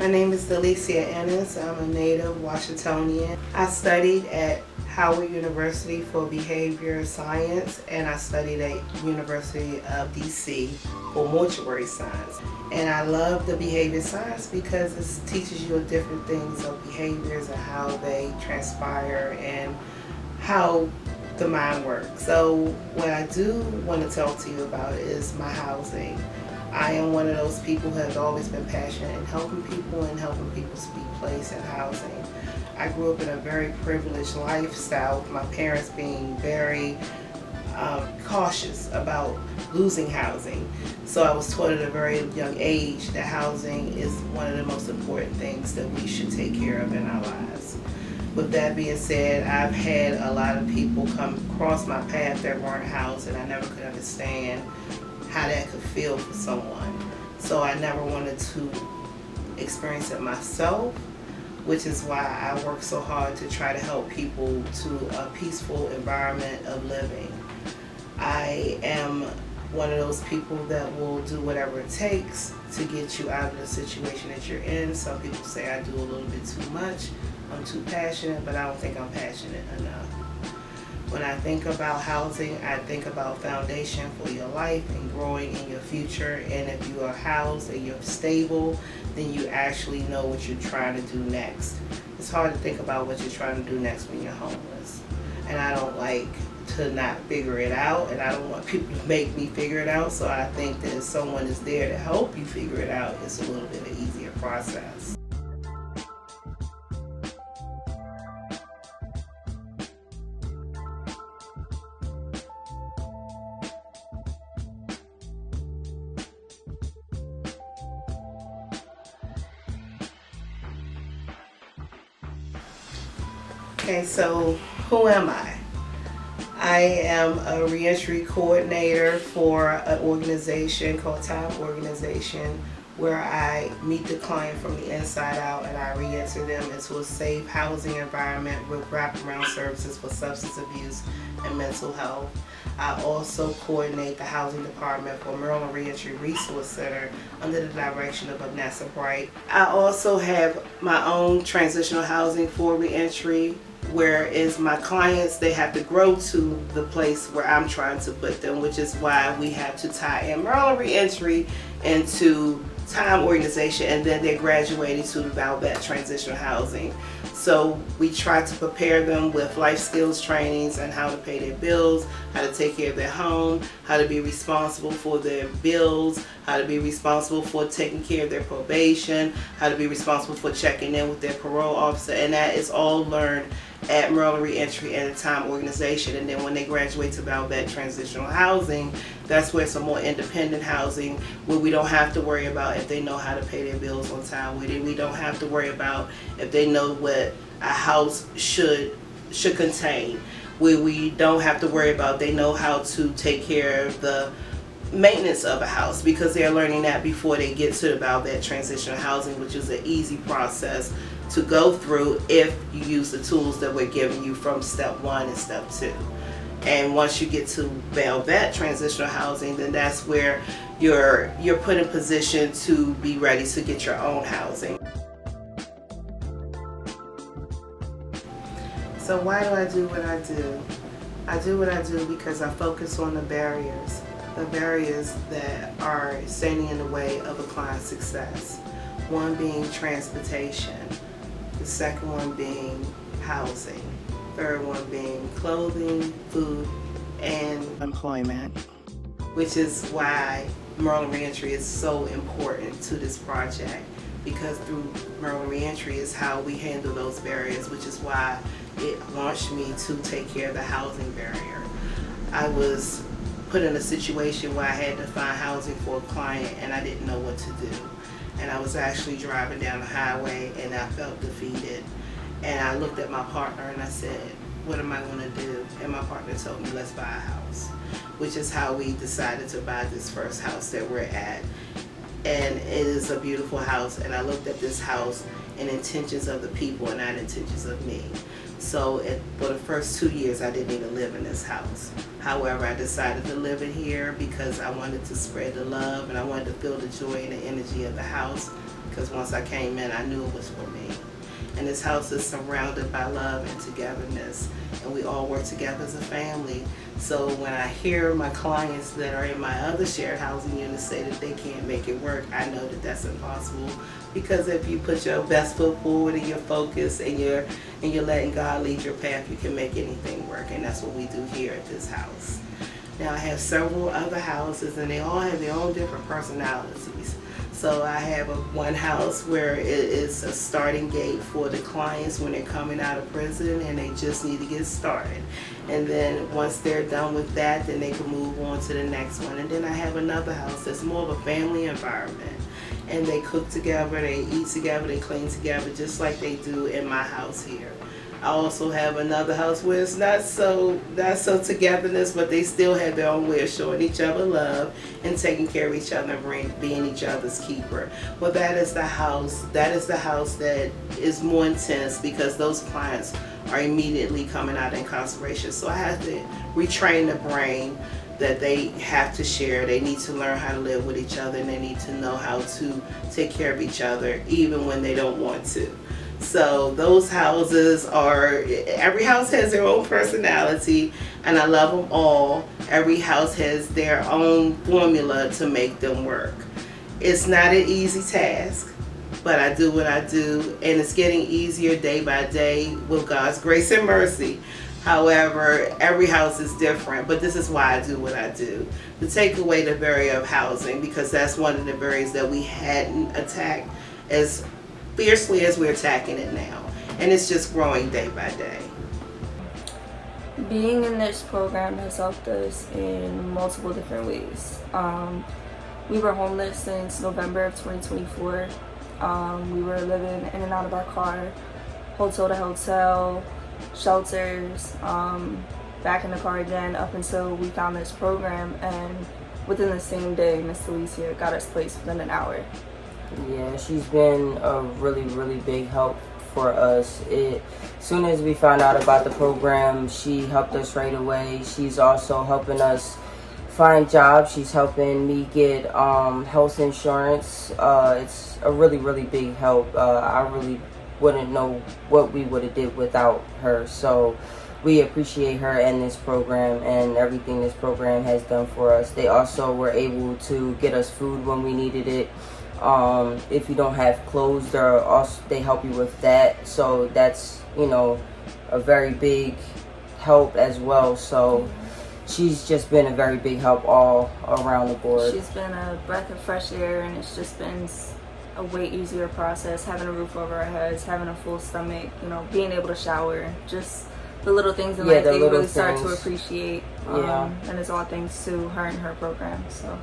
My name is Delicia Ennis. I'm a native Washingtonian. I studied at Howard University for behavior science, and I studied at University of DC for mortuary science. And I love the behavior science because it teaches you different things of behaviors and how they transpire and how the mind works. So what I do want to talk to you about is my housing. I am one of those people who has always been passionate in helping people and helping people to be placed in housing. I grew up in a very privileged lifestyle, with my parents being very cautious about losing housing. So I was taught at a very young age that housing is one of the most important things that we should take care of in our lives. With that being said, I've had a lot of people come across my path that weren't housed, and I never could understand how that could feel for someone. So I never wanted to experience it myself, which is why I work so hard to try to help people to a peaceful environment of living. I am one of those people that will do whatever it takes to get you out of the situation that you're in. Some people say I do a little bit too much, I'm too passionate, but I don't think I'm passionate enough. When I think about housing, I think about foundation for your life and growing in your future. And if you are housed and you're stable, then you actually know what you're trying to do next. It's hard to think about what you're trying to do next when you're homeless. And I don't like to not figure it out, and I don't want people to make me figure it out. So I think that if someone is there to help you figure it out, it's a little bit of an easier process. Okay, so who am I? I am a reentry coordinator for an organization called Time Organization, where I meet the client from the inside out and I reenter them into a safe housing environment with wraparound services for substance abuse and mental health. I also coordinate the housing department for Maryland Reentry Resource Center under the direction of Vanessa Bright. I also have my own transitional housing for reentry, whereas my clients, they have to grow to the place where I'm trying to put them, which is why we have to tie in Maryland Reentry into Time Organization, and then they're graduating to the VAL-VET Transitional Housing. So we try to prepare them with life skills trainings and how to pay their bills, how to take care of their home, how to be responsible for their bills, how to be responsible for taking care of their probation, how to be responsible for checking in with their parole officer, and that is all learned at Maryland Reentry and the Time Organization. And then when they graduate to VAL-VET Transitional Housing, that's where some more independent housing, where we don't have to worry about if they know how to pay their bills on time, where we don't have to worry about if they know what a house should contain, where we don't have to worry about they know how to take care of the maintenance of a house, because they're learning that before they get to the VAL-VET Transitional Housing, which is an easy process to go through if you use the tools that we're giving you from step 1 and step 2. And once you get to VAL-VET Transitional Housing, then that's where you're put in position to be ready to get your own housing. So why do I do what I do? I do what I do because I focus on the barriers that are standing in the way of a client's success. One being transportation, the second one being housing, third one being clothing, food, and employment, which is why Maryland Reentry is so important to this project, because through Maryland Reentry is how we handle those barriers, which is why it launched me to take care of the housing barrier. I was put in a situation where I had to find housing for a client and I didn't know what to do. And I was actually driving down the highway and I felt defeated. And I looked at my partner and I said, what am I going to do? And my partner told me, let's buy a house, which is how we decided to buy this first house that we're at. And it is a beautiful house, and I looked at this house in intentions of the people and not intentions of me. So for the first 2 years, I didn't even live in this house. However, I decided to live in here because I wanted to spread the love and I wanted to feel the joy and the energy of the house, because once I came in, I knew it was for me. And this house is surrounded by love and togetherness, and we all work together as a family. So when I hear my clients that are in my other shared housing units say that they can't make it work, I know that that's impossible, because if you put your best foot forward and you're focused and you're letting God lead your path, you can make anything work, and that's what we do here at this house. Now, I have several other houses, and they all have their own different personalities. So I have one house where it is a starting gate for the clients when they're coming out of prison and they just need to get started. And then once they're done with that, then they can move on to the next one. And then I have another house that's more of a family environment. And they cook together, they eat together, they clean together, just like they do in my house here. I also have another house where it's not so togetherness, but they still have their own way of showing each other love and taking care of each other and being each other's keeper. Well, that is the house that is more intense, because those clients are immediately coming out of incarceration. So I have to retrain the brain that they have to share. They need to learn how to live with each other, and they need to know how to take care of each other even when they don't want to. So those houses every house has their own personality, and I love them all. Every house has their own formula to make them work. It's not an easy task, but I do what I do, and it's getting easier day by day with God's grace and mercy. However, every house is different, but this is why I do what I do. To take away the barrier of housing, because that's one of the barriers that we hadn't attacked as fiercely as we're attacking it now, and it's just growing day by day. Being in this program has helped us in multiple different ways. We were homeless since November of 2024. We were living in and out of our car, hotel to hotel, shelters, back in the car again, up until we found this program, and within the same day, Miss Alicia got us placed within an hour. Yeah, she's been a really, really big help for us. As soon as we found out about the program, she helped us right away. She's also helping us find jobs. She's helping me get health insurance. It's a really, really big help. I really wouldn't know what we would have did without her. So we appreciate her and this program and everything this program has done for us. They also were able to get us food when we needed it. If you don't have clothes, they help you with that. So that's, a very big help as well. So she's just been a very big help all around the board. She's been a breath of fresh air, and it's just been a way easier process, having a roof over our heads, having a full stomach, being able to shower, just the little things in life that you really start to appreciate. And it's all thanks to her and her program. So